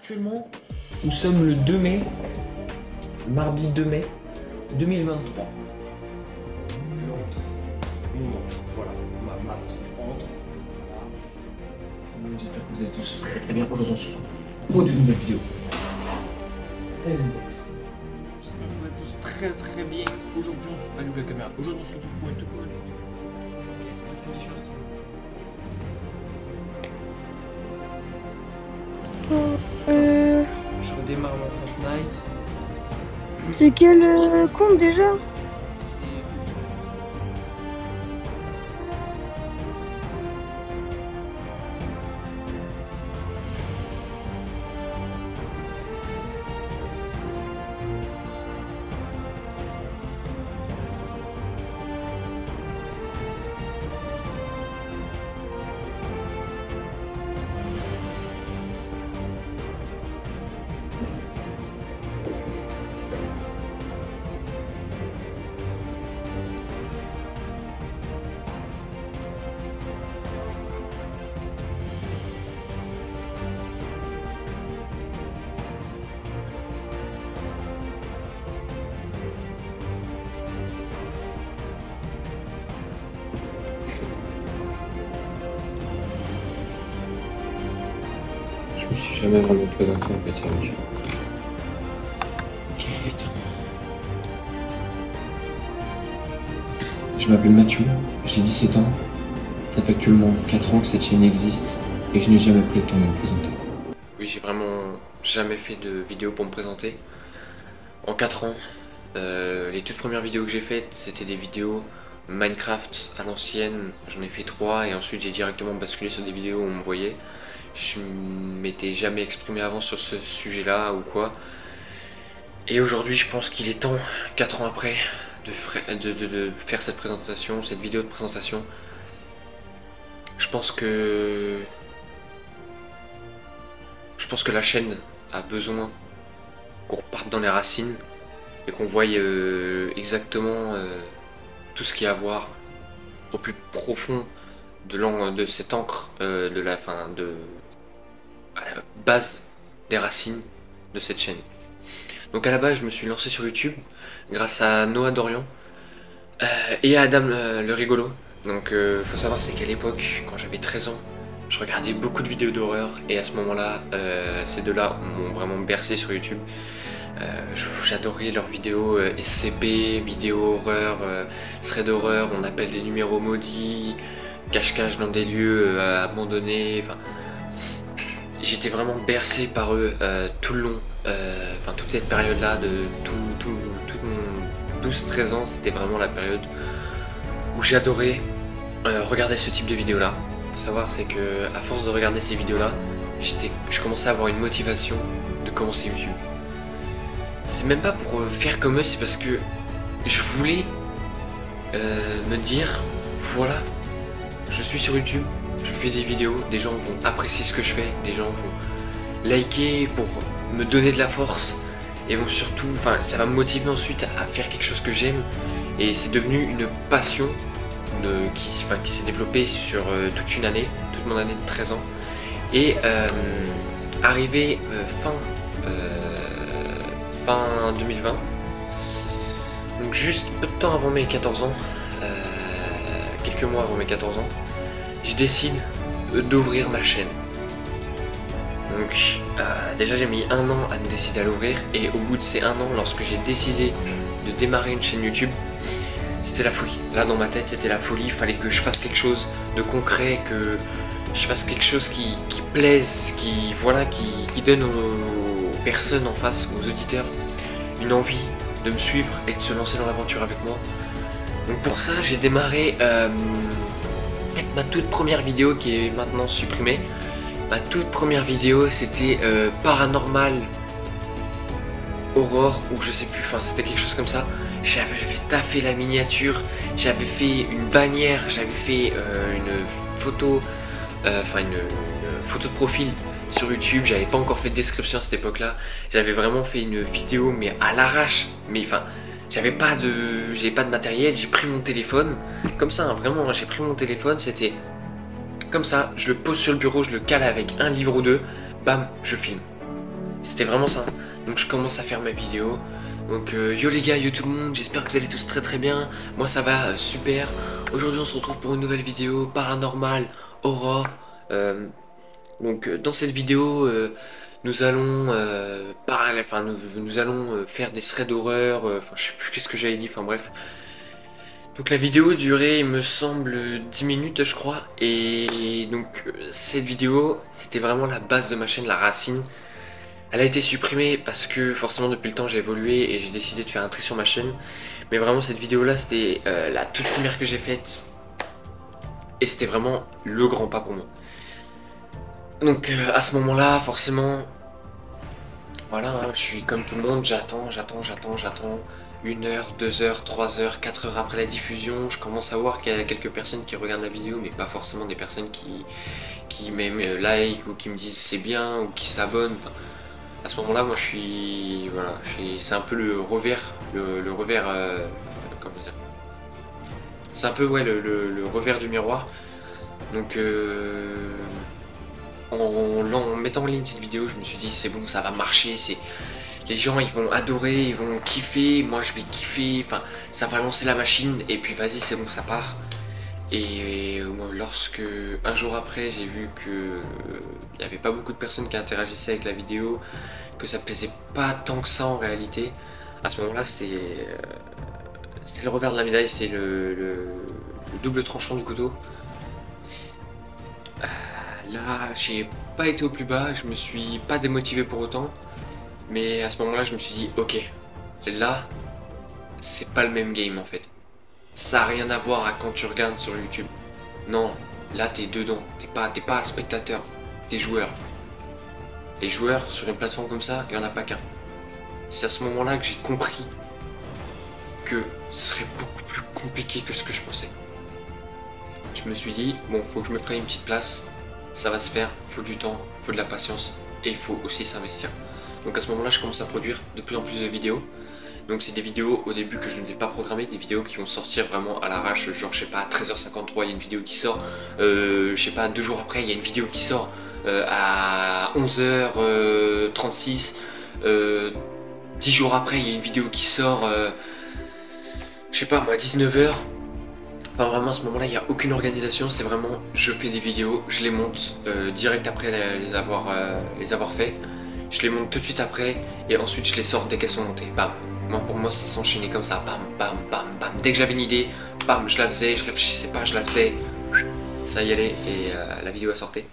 Actuellement, nous sommes le 2 mai, mardi 2 mai 2023. L'entre, mon montre, voilà, ma petite montre. Voilà. J'espère que vous allez tous très bien. Aujourd'hui, on se retrouve pour de nouvelles vidéos. Unboxing. J'espère que vous êtes tous très bien. Aujourd'hui, on se retrouve. Allez, où la caméra? Aujourd'hui, on se retrouve pour une toute nouvelle vidéo. Ok, ça me dit chose. Je redémarre mon Fortnite. C'est quel compte déjà? Je me suis jamais vraiment présenté en fait sur YouTube. Ok, attends. Je m'appelle Mathieu, j'ai 17 ans. Ça fait actuellement 4 ans que cette chaîne existe et je n'ai jamais pris le temps de me présenter. Oui, j'ai vraiment jamais fait de vidéo pour me présenter. En 4 ans, les toutes premières vidéos que j'ai faites, c'était des vidéos Minecraft à l'ancienne. J'en ai fait 3 et ensuite j'ai directement basculé sur des vidéos où on me voyait. Je m'étais jamais exprimé avant sur ce sujet-là ou quoi. Et aujourd'hui, je pense qu'il est temps, 4 ans après, de faire cette présentation, cette vidéo de présentation. Je pense que la chaîne a besoin qu'on reparte dans les racines et qu'on voie exactement tout ce qu'il y a à voir au plus profond de cette encre, à la base des racines de cette chaîne. Donc à la base, je me suis lancé sur YouTube grâce à Noah Dorian et à Adam le rigolo. Donc faut savoir, c'est qu'à l'époque, quand j'avais 13 ans, je regardais beaucoup de vidéos d'horreur et à ce moment-là, ces deux-là m'ont vraiment bercé sur YouTube. J'adorais leurs vidéos SCP, vidéos horreur, thread d'horreur, on appelle des numéros maudits, cache-cache dans des lieux abandonnés, enfin... J'étais vraiment bercé par eux tout le long, toute cette période-là, de tout mon 12-13 ans, c'était vraiment la période où j'adorais regarder ce type de vidéos-là. Faut savoir, c'est que à force de regarder ces vidéos-là, je commençais à avoir une motivation de commencer YouTube. C'est même pas pour faire comme eux, c'est parce que je voulais me dire, voilà, je suis sur YouTube, je fais des vidéos, des gens vont apprécier ce que je fais, des gens vont liker pour me donner de la force et vont surtout, ça va me motiver ensuite à faire quelque chose que j'aime, et c'est devenu une passion qui s'est développée sur toute une année, toute mon année de 13 ans, et arrivé fin 2020, donc juste peu de temps avant mes 14 ans, quelques mois avant mes 14 ans, je décide d'ouvrir ma chaîne. Donc déjà j'ai mis 1 an à me décider à l'ouvrir, et au bout de ces 1 an, lorsque j'ai décidé de démarrer une chaîne YouTube, c'était la folie. Là dans ma tête c'était la folie, il fallait que je fasse quelque chose de concret, que je fasse quelque chose qui plaise, qui donne aux personnes en face, aux auditeurs, une envie de me suivre et de se lancer dans l'aventure avec moi. Donc pour ça j'ai démarré ma toute première vidéo qui est maintenant supprimée. Ma toute première vidéo c'était paranormal, aurore, ou je sais plus, c'était quelque chose comme ça. J'avais fait taffer la miniature, j'avais fait une bannière, j'avais fait une photo, une photo de profil sur YouTube. J'avais pas encore fait de description à cette époque là, j'avais vraiment fait une vidéo mais à l'arrache, mais j'avais pas de matériel, j'ai pris mon téléphone, comme ça, vraiment, j'ai pris mon téléphone, c'était comme ça, je le pose sur le bureau, je le cale avec un livre ou deux, bam, je filme. C'était vraiment ça. Donc je commence à faire ma vidéo. Donc yo les gars, yo tout le monde, j'espère que vous allez tous très très bien. Moi ça va super. Aujourd'hui on se retrouve pour une nouvelle vidéo paranormale, horror. Donc dans cette vidéo nous allons parler, enfin nous allons faire des threads d'horreur, enfin je sais plus qu'est-ce que j'avais dit, enfin bref. Donc la vidéo durait il me semble 10 minutes je crois. Et donc cette vidéo c'était vraiment la base de ma chaîne, la racine. Elle a été supprimée parce que forcément depuis le temps j'ai évolué et j'ai décidé de faire un tri sur ma chaîne. Mais vraiment cette vidéo là c'était la toute première que j'ai faite. Et c'était vraiment le grand pas pour moi. Donc à ce moment là forcément, voilà, hein, je suis comme tout le monde, j'attends. 1 heure, 2 heures, 3 heures, 4 heures après la diffusion, je commence à voir qu'il y a quelques personnes qui regardent la vidéo, mais pas forcément des personnes qui même like ou qui me disent c'est bien ou qui s'abonnent. Enfin, à ce moment-là, moi je suis, voilà, c'est un peu le revers, le revers, comment dire, c'est un peu ouais le revers du miroir. Donc en mettant en ligne cette vidéo, je me suis dit c'est bon, ça va marcher, les gens ils vont adorer, ils vont kiffer, moi je vais kiffer, enfin ça va lancer la machine et puis vas-y c'est bon, ça part. Et lorsque un jour après j'ai vu que il n'y avait pas beaucoup de personnes qui interagissaient avec la vidéo, que ça plaisait pas tant que ça en réalité, à ce moment là c'était le revers de la médaille, c'était le double tranchant du couteau. Là j'ai pas été au plus bas, je me suis pas démotivé pour autant, mais à ce moment là je me suis dit ok, là c'est pas le même game en fait. Ça n'a rien à voir à quand tu regardes sur YouTube. Non, là t'es dedans, t'es pas spectateur, t'es joueur. Les joueurs sur une plateforme comme ça, il n'y en a pas qu'un. C'est à ce moment-là que j'ai compris que ce serait beaucoup plus compliqué que ce que je pensais. Je me suis dit, bon, faut que je me fasse une petite place, ça va se faire, faut du temps, faut de la patience, et il faut aussi s'investir. Donc à ce moment-là, je commence à produire de plus en plus de vidéos. Donc c'est des vidéos au début que je ne vais pas programmer, des vidéos qui vont sortir vraiment à l'arrache, genre je sais pas à 13h53 il y a une vidéo qui sort, je sais pas 2 jours après il y a une vidéo qui sort à 11h36, 10 jours après il y a une vidéo qui sort, je sais pas moi 19h. Enfin vraiment à ce moment là il n'y a aucune organisation, c'est vraiment je fais des vidéos, je les monte direct après les avoir fait, je les monte tout de suite après et ensuite je les sors dès qu'elles sont montées, bam. Moi, pour moi, ça s'enchaînait comme ça, bam, bam, bam, bam. Dès que j'avais une idée, bam, je la faisais, je réfléchissais pas, je la faisais. Ça y allait, et la vidéo a sorti.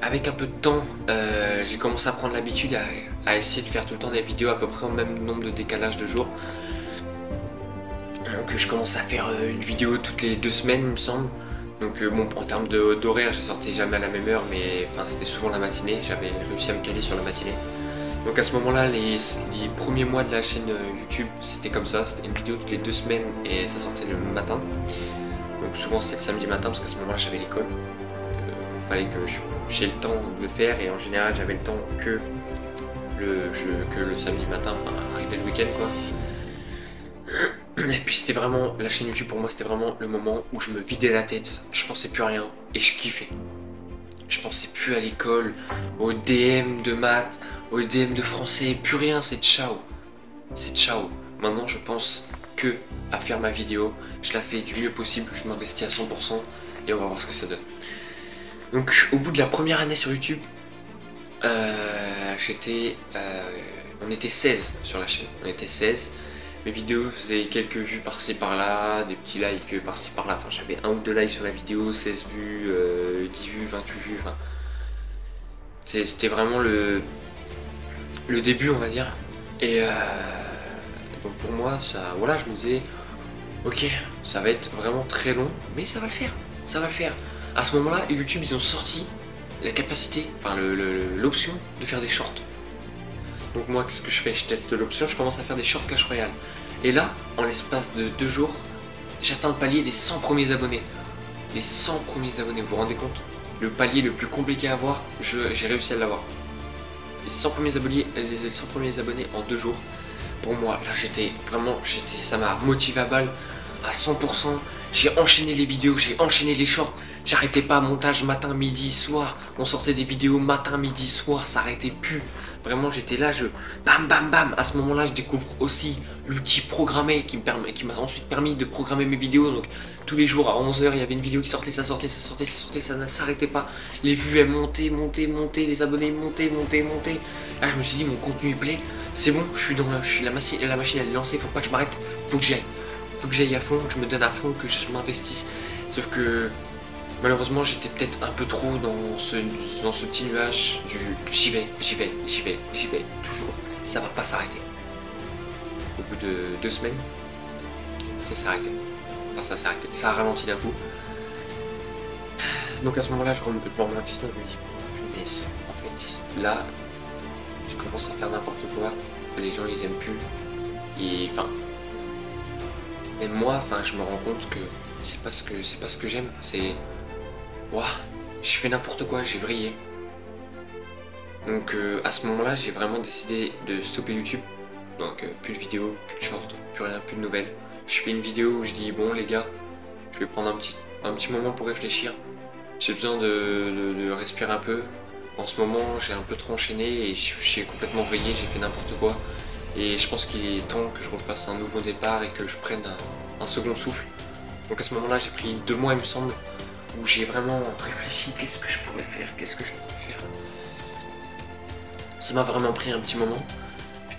Avec un peu de temps, j'ai commencé à prendre l'habitude à essayer de faire tout le temps des vidéos à peu près au même nombre de décalage de jours. Donc je commence à faire une vidéo toutes les 2 semaines, il me semble. Donc bon, en termes d'horaire, j'ai sorti jamais à la même heure, mais enfin c'était souvent la matinée, j'avais réussi à me caler sur la matinée. Donc à ce moment-là, les premiers mois de la chaîne YouTube, c'était comme ça, c'était une vidéo toutes les 2 semaines et ça sortait le matin. Donc souvent c'était le samedi matin parce qu'à ce moment-là j'avais l'école. Il fallait que j'ai le temps de le faire et en général j'avais le temps que le samedi matin, enfin arrivé le week-end quoi. Et puis c'était vraiment, la chaîne YouTube pour moi c'était vraiment le moment où je me vidais la tête, je pensais plus à rien et je kiffais. Je pensais plus à l'école, au DM de maths, au DM de français, plus rien, c'est ciao. C'est ciao. Maintenant je pense que à faire ma vidéo, je la fais du mieux possible, je m'investis à 100% et on va voir ce que ça donne. Donc au bout de la première année sur YouTube, on était 16 sur la chaîne, on était 16. Mes vidéos faisaient quelques vues par-ci par-là, des petits likes par-ci par-là, enfin j'avais 1 ou 2 likes sur la vidéo, 16 vues, 10 vues, 28 vues, enfin c'était vraiment le début on va dire. Et donc pour moi ça, voilà, je me disais ok ça va être vraiment très long mais ça va le faire, ça va le faire. À ce moment là YouTube ils ont sorti la capacité, enfin l'option de faire des shorts. Donc moi qu'est-ce que je fais? Je teste l'option, je commence à faire des shorts Clash Royale. Et là, en l'espace de 2 jours, j'atteins le palier des 100 premiers abonnés. Les 100 premiers abonnés, vous vous rendez compte? Le palier le plus compliqué à avoir, j'ai réussi à l'avoir. Les 100 premiers abonnés en 2 jours. Pour moi, là ça m'a motivé à balle à 100%. J'ai enchaîné les vidéos, j'ai enchaîné les shorts. J'arrêtais pas, montage matin, midi, soir. On sortait des vidéos matin, midi, soir, ça arrêtait plus. Vraiment, j'étais là, bam, bam, bam. À ce moment-là, je découvre aussi l'outil programmé qui m'a ensuite permis de programmer mes vidéos. Donc, tous les jours à 11 h, il y avait une vidéo qui sortait, ça sortait, ça ne s'arrêtait pas. Les vues, elles montaient, les abonnés montaient. Là, je me suis dit, mon contenu il plaît. C'est bon, la machine elle est lancée, faut pas que je m'arrête, faut que j'aille à fond, que je me donne à fond, que je m'investisse. Sauf que malheureusement j'étais peut-être un peu trop dans ce petit nuage du j'y vais, toujours, ça va pas s'arrêter. Au bout de 2 semaines, ça s'est arrêté. Enfin ça s'est arrêté, ça a ralenti d'un coup. Donc à ce moment-là je me remets en question, je me dis, punaise, en fait, là, je commence à faire n'importe quoi, que les gens ils aiment plus. Et enfin, même moi, enfin, je me rends compte que c'est pas ce que j'aime. C'est, waouh, je fais n'importe quoi, j'ai vrillé. Donc à ce moment-là, j'ai vraiment décidé de stopper YouTube. Donc plus de vidéos, plus de shorts, plus rien, plus de nouvelles. Je fais une vidéo où je dis bon les gars, je vais prendre un petit moment pour réfléchir. J'ai besoin de respirer un peu. En ce moment, j'ai un peu trop enchaîné et j'ai complètement vrillé, j'ai fait n'importe quoi. Et je pense qu'il est temps que je refasse un nouveau départ et que je prenne un second souffle. Donc à ce moment-là, j'ai pris 2 mois, il me semble, où j'ai vraiment réfléchi, qu'est-ce que je pourrais faire. Ça m'a vraiment pris un petit moment.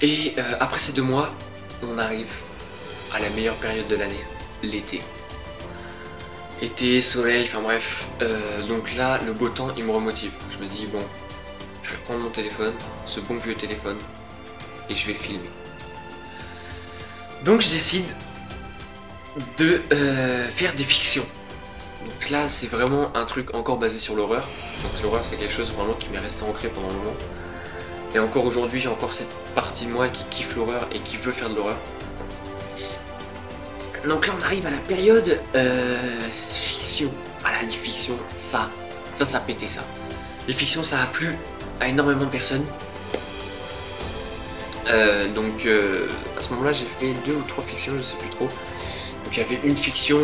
Et après ces 2 mois, on arrive à la meilleure période de l'année, l'été. Été, soleil, enfin bref. Donc là, le beau temps, il me remotive. Je me dis, bon, je vais reprendre mon téléphone, ce bon vieux téléphone, et je vais filmer. Donc je décide de faire des fictions. Donc là, c'est vraiment un truc encore basé sur l'horreur. Donc l'horreur, c'est quelque chose vraiment qui m'est resté ancré pendant un moment. Et encore aujourd'hui, j'ai encore cette partie de moi qui kiffe l'horreur et qui veut faire de l'horreur. Donc là on arrive à la période fiction. Voilà, les fictions, ça a pété ça. Les fictions ça a plu à énormément de personnes. Donc à ce moment là j'ai fait 2 ou 3 fictions, je sais plus trop. Donc il y avait une fiction,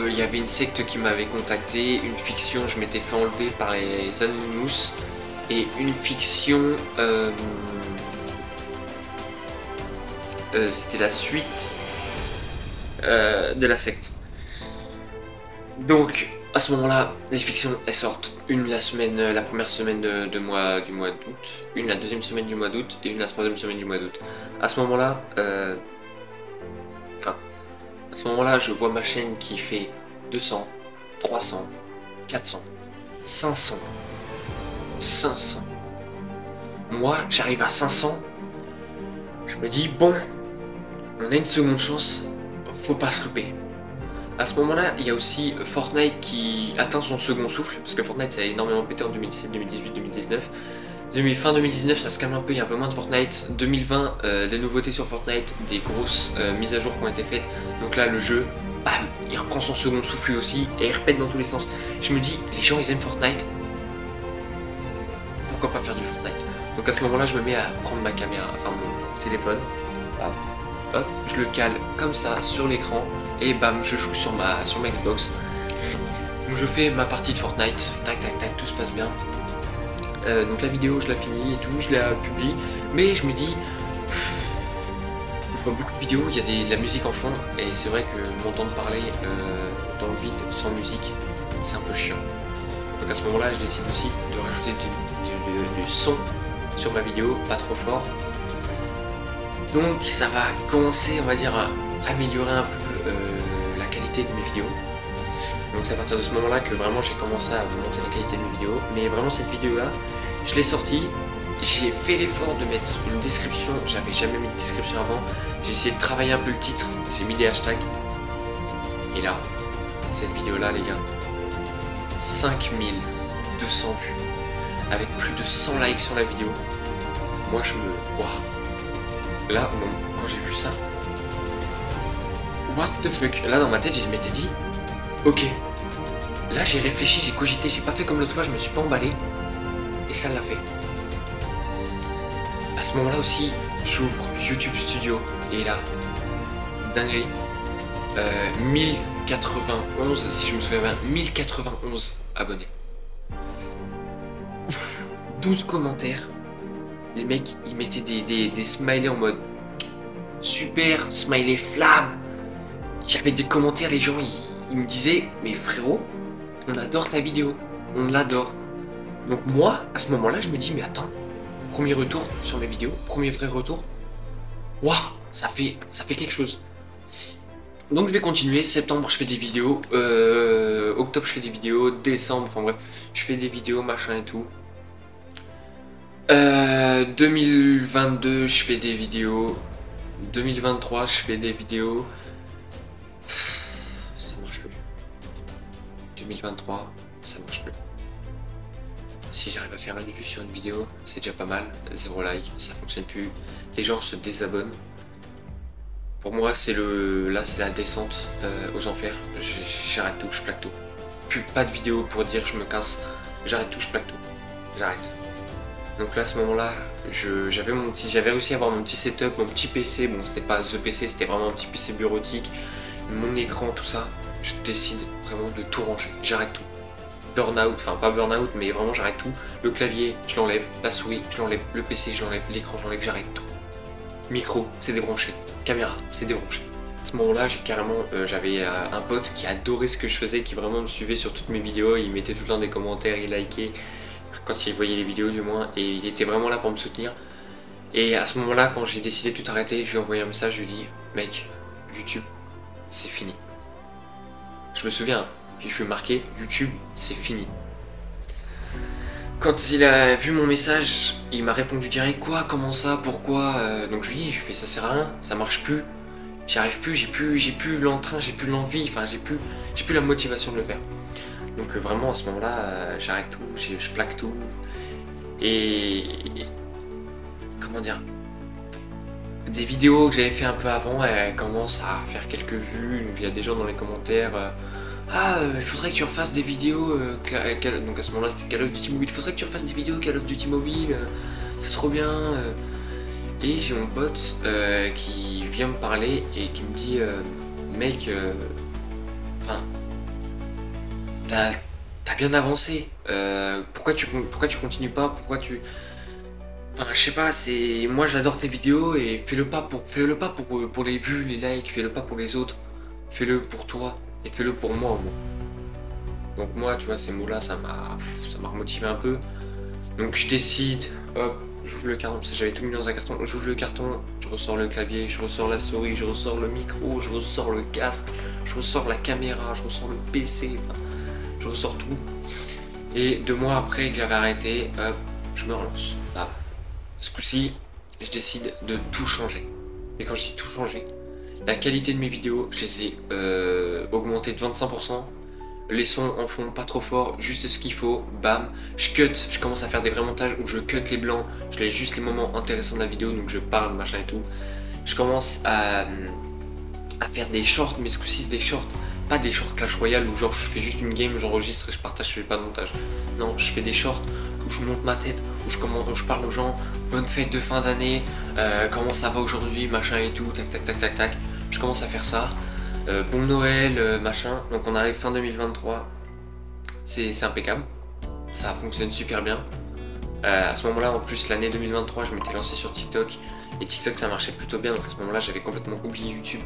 il y avait une secte qui m'avait contacté, une fiction je m'étais fait enlever par les Anonymous, et une fiction c'était la suite de la secte. Donc à ce moment là les fictions elles sortent, une la première semaine du mois d'août, une la deuxième semaine du mois d'août et une la troisième semaine du mois d'août. À ce moment là je vois ma chaîne qui fait 200, 300, 400, 500. Moi j'arrive à 500, je me dis bon, on a une seconde chance, faut pas se louper. À ce moment-là, il y a aussi Fortnite qui atteint son second souffle, parce que Fortnite ça a énormément pété en 2017, 2018, 2019. Fin 2019, ça se calme un peu, il y a un peu moins de Fortnite. 2020, des nouveautés sur Fortnite, des grosses mises à jour qui ont été faites. Donc là, le jeu, bam, il reprend son second souffle lui aussi, et il répète dans tous les sens. Je me dis, les gens ils aiment Fortnite, pourquoi pas faire du Fortnite? Donc à ce moment-là, je me mets à prendre ma caméra, enfin mon téléphone, bam. Hop, je le cale comme ça sur l'écran et bam, je joue sur ma Xbox. Donc je fais ma partie de Fortnite, tac, tout se passe bien. Donc la vidéo, je la finis et tout, je la publie, mais je me dis, je vois beaucoup de vidéos, il y a de la musique en fond, et c'est vrai que m'entendre parler dans le vide, sans musique, c'est un peu chiant. Donc à ce moment-là, je décide aussi de rajouter du son sur ma vidéo, pas trop fort. Donc ça va commencer, on va dire, à améliorer un peu la qualité de mes vidéos. Donc c'est à partir de ce moment-là que vraiment j'ai commencé à monter la qualité de mes vidéos. Mais vraiment cette vidéo-là, je l'ai sortie, j'ai fait l'effort de mettre une description, j'avais jamais mis de description avant. J'ai essayé de travailler un peu le titre, j'ai mis des hashtags. Et là, cette vidéo-là les gars, 5200 vues, avec plus de 100 likes sur la vidéo. Moi je me... Waouh. Là, quand j'ai vu ça, what the fuck. Là dans ma tête je m'étais dit, ok, là j'ai réfléchi, j'ai cogité, j'ai pas fait comme l'autre fois, je me suis pas emballé, et ça l'a fait. À ce moment là aussi, j'ouvre YouTube Studio, et là, dinguerie, 1000 1091, si je me souviens bien, 1091 abonnés. Ouf, 12 commentaires. Les mecs, ils mettaient des smileys en mode super, smiley flamme. J'avais des commentaires, les gens, ils me disaient, mais frérot, on adore ta vidéo, on l'adore. Donc moi, à ce moment-là, je me dis, mais attends, premier retour sur mes vidéos, premier vrai retour. Waouh, ça fait quelque chose. Donc je vais continuer, septembre je fais des vidéos, octobre je fais des vidéos, décembre, enfin bref, je fais des vidéos, machin et tout. 2022 je fais des vidéos, 2023 je fais des vidéos, ça marche plus. 2023 ça marche plus. Si j'arrive à faire une vue sur une vidéo, c'est déjà pas mal, 0 like, ça fonctionne plus, les gens se désabonnent. Pour moi c'est c'est la descente aux enfers, j'arrête tout, je plaque tout. Pas de vidéo pour dire je me casse, j'arrête tout, je plaque tout, j'arrête. Donc là à ce moment là, j'avais réussi à avoir mon petit setup, mon petit PC, bon c'était pas The PC, c'était vraiment un petit PC bureautique, mon écran, tout ça, je décide vraiment de tout ranger, j'arrête tout. Burnout, enfin pas burnout mais vraiment j'arrête tout, le clavier je l'enlève, la souris je l'enlève, le PC je l'enlève, l'écran je l'enlève, j'arrête tout. Micro c'est débranché, caméra c'est débranché. À ce moment là j'ai carrément, j'avais un pote qui adorait ce que je faisais, qui vraiment me suivait sur toutes mes vidéos, il mettait tout le temps des commentaires, il likait quand il voyait les vidéos du moins, et il était vraiment là pour me soutenir. Et à ce moment là quand j'ai décidé de tout arrêter, je lui ai envoyé un message, je lui ai dit mec, YouTube c'est fini. Je me souviens, puis je suis marqué YouTube c'est fini. Quand il a vu mon message, il m'a répondu direct, quoi, comment ça, pourquoi, donc je lui ai dit, je fais ça sert à rien, ça marche plus, j'y arrive plus, j'ai plus l'entrain, j'ai plus l'envie, enfin j'ai plus la motivation de le faire. Donc vraiment à ce moment-là, j'arrête tout, je plaque tout, et comment dire, des vidéos que j'avais fait un peu avant, elles commencent à faire quelques vues, donc il y a des gens dans les commentaires, ah, il faudrait que tu refasses des vidéos, donc à ce moment-là c'était Call of Duty Mobile, il faudrait que tu refasses des vidéos Call of Duty Mobile, c'est trop bien. Et j'ai mon pote qui vient me parler et qui me dit, mec, enfin, t'as bien avancé, pourquoi tu continues pas, pourquoi tu... Enfin, je sais pas, moi j'adore tes vidéos et fais-le pas pour les vues, les likes, fais-le pas pour les autres, fais-le pour toi. Et fais-le pour moi au moins. Donc moi tu vois ces mots là ça m'a remotivé un peu. Donc je décide, hop, j'ouvre le carton, parce que j'avais tout mis dans un carton, j'ouvre le carton, je ressors le clavier, je ressors la souris, je ressors le micro, je ressors le casque, je ressors la caméra, je ressors le PC, enfin je ressors tout. Et 2 mois après que j'avais arrêté, hop, je me relance. Bah, ce coup-ci, je décide de tout changer. Et quand je dis tout changer, la qualité de mes vidéos, je les ai augmentées de 25%. Les sons en fond pas trop fort, juste ce qu'il faut, bam. Je commence à faire des vrais montages où je cut les blancs, je laisse juste les moments intéressants de la vidéo, donc je parle, machin et tout. Je commence à faire des shorts, mais ce coup-ci des shorts, pas des shorts Clash Royale où genre je fais juste une game, j'enregistre et je partage, je fais pas de montage. Non, je fais des shorts où je monte ma tête, où je parle aux gens, bonne fête de fin d'année, comment ça va aujourd'hui, machin et tout, tac tac tac tac tac. Je commence à faire ça, bon Noël, machin, donc on arrive fin 2023, c'est impeccable, ça fonctionne super bien. À ce moment-là, en plus, l'année 2023, je m'étais lancé sur TikTok, et TikTok ça marchait plutôt bien, donc à ce moment-là, j'avais complètement oublié YouTube.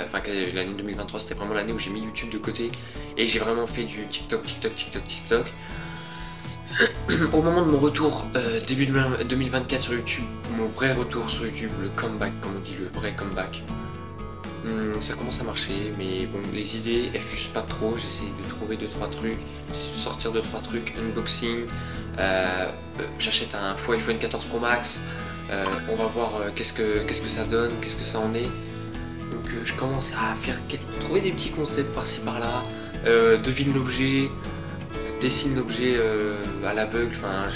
Enfin, l'année 2023, c'était vraiment l'année où j'ai mis YouTube de côté, et j'ai vraiment fait du TikTok. Au moment de mon retour, début 2024 sur YouTube, mon vrai retour sur YouTube, le comeback, comme on dit, le vrai comeback, ça commence à marcher, mais bon, les idées elles fusent pas trop, j'essaie de trouver 2-3 trucs, j'essaie de sortir 2-3 trucs, unboxing, j'achète un faux iPhone 14 Pro Max, on va voir qu'est-ce que ça donne, qu'est-ce que ça en est. Donc je commence à trouver des petits concepts par-ci par-là, devine l'objet, dessine l'objet à l'aveugle, enfin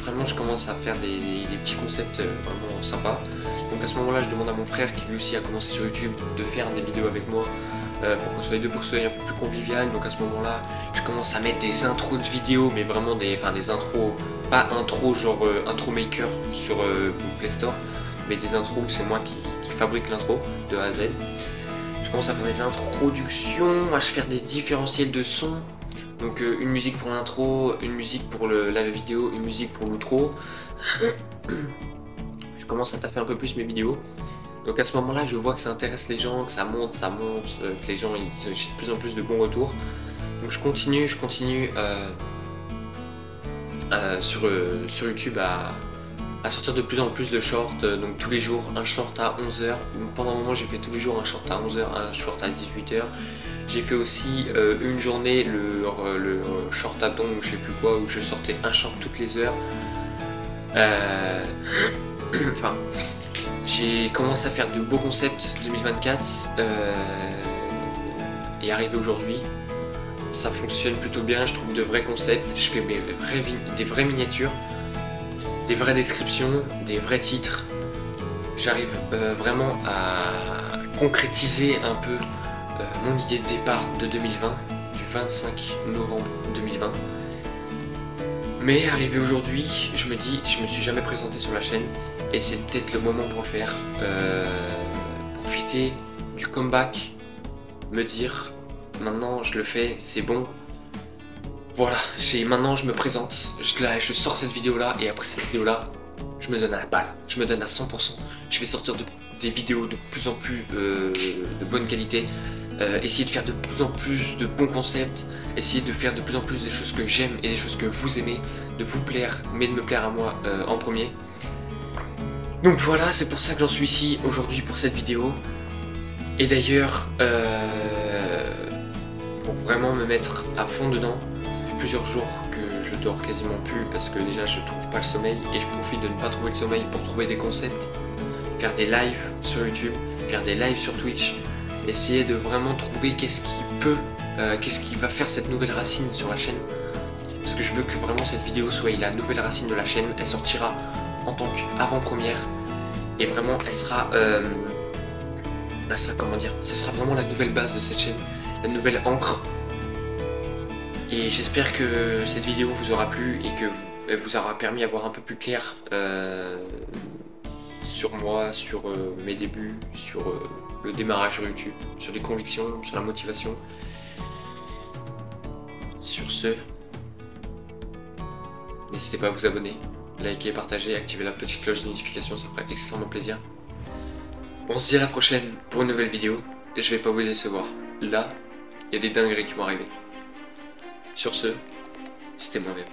vraiment je commence à faire des petits concepts vraiment sympas. Donc à ce moment là je demande à mon frère qui lui aussi a commencé sur YouTube de faire des vidéos avec moi pour qu'on soit les deux, pour que ce soit un peu plus convivial. Donc à ce moment là je commence à mettre des intros de vidéos, mais vraiment des intros, pas intro genre intro maker sur Play Store, mais des intros où c'est moi qui fabrique l'intro de A à Z. Je commence à faire des introductions, à faire des différentiels de son. Donc une musique pour l'intro, une musique pour la vidéo, une musique pour l'outro. Je commence à taffer un peu plus mes vidéos. Donc à ce moment-là, je vois que ça intéresse les gens, que ça monte, que les gens j'ai de plus en plus de bons retours. Donc je continue sur YouTube à sortir de plus en plus de shorts. Donc tous les jours, un short à 11h. Pendant un moment, j'ai fait tous les jours un short à 11h, un short à 18h. J'ai fait aussi une journée, le short à ton, ou je sais plus quoi, où je sortais un short toutes les heures. Enfin, j'ai commencé à faire de beaux concepts 2024 et arrivé aujourd'hui, ça fonctionne plutôt bien. Je trouve de vrais concepts, je fais des vraies miniatures, des vraies descriptions, des vrais titres. J'arrive vraiment à concrétiser un peu mon idée de départ de 2020, du 25 novembre 2020. Mais arrivé aujourd'hui, je me dis, je me suis jamais présenté sur la chaîne et c'est peut-être le moment pour le faire. Profiter du comeback, me dire, maintenant je le fais, c'est bon. Voilà, maintenant je me présente, je sors cette vidéo là et après cette vidéo là, je me donne à la balle, je me donne à 100%. Je vais sortir des vidéos de plus en plus de bonne qualité. Essayer de faire de plus en plus de bons concepts, essayer de faire de plus en plus des choses que j'aime et des choses que vous aimez, de vous plaire, mais de me plaire à moi en premier. Donc voilà, c'est pour ça que j'en suis ici aujourd'hui pour cette vidéo. Et d'ailleurs, pour vraiment me mettre à fond dedans, ça fait plusieurs jours que je dors quasiment plus parce que déjà je trouve pas le sommeil et je profite de ne pas trouver le sommeil pour trouver des concepts, faire des lives sur YouTube, faire des lives sur Twitch. Essayer de vraiment trouver qu'est-ce qui va faire cette nouvelle racine sur la chaîne. Parce que je veux que vraiment cette vidéo soit la nouvelle racine de la chaîne. Elle sortira en tant qu'avant-première. Et vraiment, elle sera comment dire, ce sera vraiment la nouvelle base de cette chaîne. La nouvelle encre. Et j'espère que cette vidéo vous aura plu et que elle vous aura permis d'y voir un peu plus clair sur moi, sur mes débuts, sur le démarrage sur YouTube, sur les convictions, sur la motivation. Sur ce, n'hésitez pas à vous abonner, liker, partager, activer la petite cloche de notification, ça ferait extrêmement plaisir. On se dit à la prochaine pour une nouvelle vidéo, et je vais pas vous décevoir. Là, il y a des dingueries qui vont arriver. Sur ce, c'était moi-même.